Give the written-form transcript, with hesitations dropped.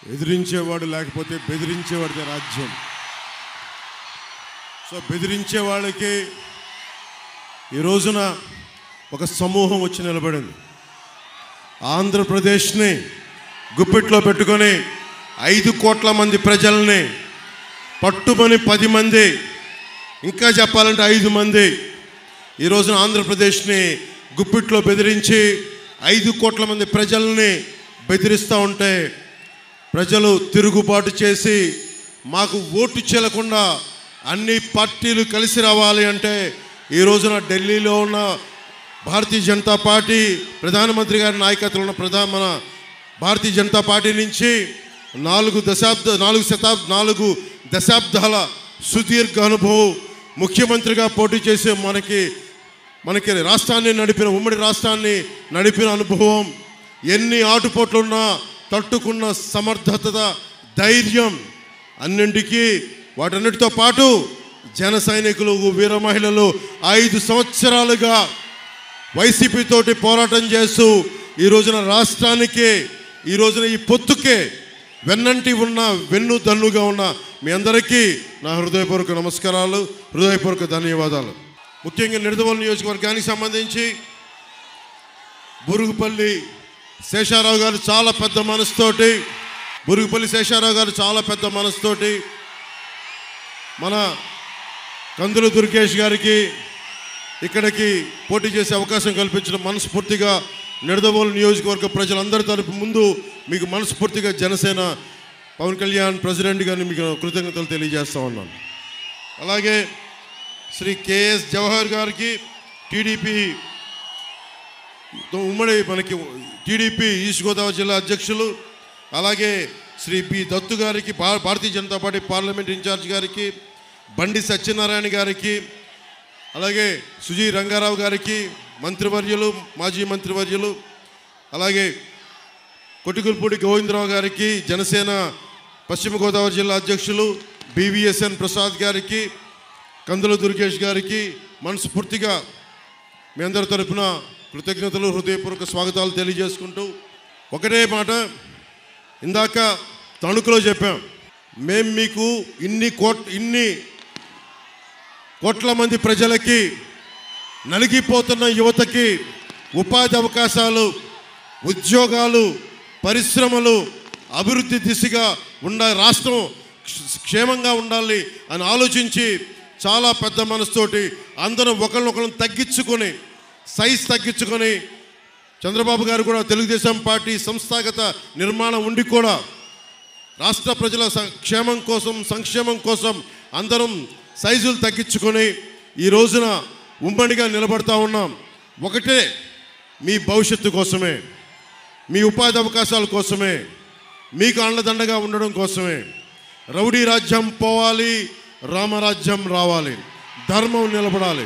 ఎదిరించేవాడు లేకపోతే బెదిరించేవాడిదే రాజ్యం. సో బెదిరించే వాళ్ళకి ఈ రోజున ఒక సమూహం వచ్చి నిలబడింది. ఆంధ్రప్రదేశ్ని గుప్పిట్లో పెట్టుకొని 5 కోట్ల మంది ప్రజల్ని పట్టుమని 10 మంది, ఇంకా చెప్పాలంటే 5 మంది ఈ రోజున ఆంధ్రప్రదేశ్ని గుప్పిట్లో బెదిరించి 5 కోట్ల మంది ప్రజల్ని బెదిరిస్తూ ఉంటే ప్రజలు తిరుగుబాటు చేసి మాకు ఓటు చెల్లకుండా అన్ని పార్టీలు కలిసి రావాలి అంటే ఈ రోజున ఢిల్లీలో ఉన్న భారతీయ జనతా పార్టీ ప్రధానమంత్రి గారి నాయకత్వంలో ఉన్న మన భారతీయ జనతా పార్టీ నుంచి 4 దశాబ్దాల సుదీర్ఘ అనుభవం ముఖ్యమంత్రిగా పోటీ చేసే మనకి రాష్ట్రాన్ని నడిపిన, ఉమ్మడి రాష్ట్రాన్ని నడిపిన అనుభవం, ఎన్ని ఆటుపోట్లున్నా తట్టుకున్న సమర్థత, ధైర్యం, అన్నింటికీ వాటన్నిటితో పాటు జన సైనికులు, వీర మహిళలు 5 సంవత్సరాలుగా వైసీపీ తోటి పోరాటం చేస్తూ ఈ రోజున రాష్ట్రానికి, ఈ రోజున ఈ పొత్తుకే వెన్నంటి ఉన్న, వెన్ను దన్నుగా ఉన్న మీ అందరికీ నా హృదయపూర్వక నమస్కారాలు, హృదయపూర్వక ధన్యవాదాలు. ముఖ్యంగా నిడదవోలు నియోజకవర్గానికి సంబంధించి బురుగుపల్లి శేషారావు గారు చాలా పెద్ద మనసుతోటి మన కందుల దుర్గేష్ గారికి ఇక్కడికి పోటీ చేసే అవకాశం కల్పించిన మనస్ఫూర్తిగా నిడదవోలు నియోజకవర్గ ప్రజలందరి తరపు ముందు మీకు మనస్ఫూర్తిగా జనసేన పవన్ కళ్యాణ్ ప్రెసిడెంట్ గారిని మీకు కృతజ్ఞతలు తెలియజేస్తా ఉన్నాను. అలాగే శ్రీ కేఎస్ జవహర్ గారికి టీడీపీ ఉమ్మడి మనకి టీడీపీ ఈస్ట్ గోదావరి జిల్లా అధ్యక్షులు, అలాగే శ్రీ బి దత్తు గారికి Bharatiya Janata party parliament incharge గారికి, బండి సత్యనారాయణ గారికి, అలాగే సుజీ రంగారావు గారికి మంత్రివర్యులు, మాజీ మంత్రివర్యులు, అలాగే కొటికుల్పూడి గోవిందరావు గారికి జనసేన పశ్చిమ గోదావరి జిల్లా అధ్యక్షులు, బివిఎస్ఎన్ ప్రసాద్ గారికి, కందుల దుర్గేష్ గారికి మనస్ఫూర్తిగా మీ అందరి తరపున కృతజ్ఞతలు, హృదయపూర్వక స్వాగతాలు తెలియజేసుకుంటూ ఒకటే మాట ఇందాక తణుకులో చెప్పాం, మేము మీకు ఇన్ని కోట్ల మంది ప్రజలకి, నలిగిపోతున్న యువతకి ఉపాధి అవకాశాలు, ఉద్యోగాలు, పరిశ్రమలు, అభివృద్ధి దిశగా రాష్ట్రం క్షేమంగా ఉండాలి అని ఆలోచించి చాలా పెద్ద మనసుతోటి అందరం ఒకరినొకరు తగ్గించుకొని, సైజ్ తగ్గించుకొని, చంద్రబాబు గారు కూడా తెలుగుదేశం పార్టీ సంస్థాగత నిర్మాణం ఉండి కూడా రాష్ట్ర ప్రజల క్షేమం కోసం, సంక్షేమం కోసం అందరం సైజులు తగ్గించుకొని ఈ రోజున ఉమ్మడిగా నిలబడతా ఉన్నాం. ఒకటే, మీ భవిష్యత్తు కోసమే, మీ ఉపాధి అవకాశాల కోసమే, మీకు అండదండగా ఉండడం కోసమే. రౌడీ రాజ్యం పోవాలి, రామరాజ్యం రావాలి, ధర్మం నిలబడాలి.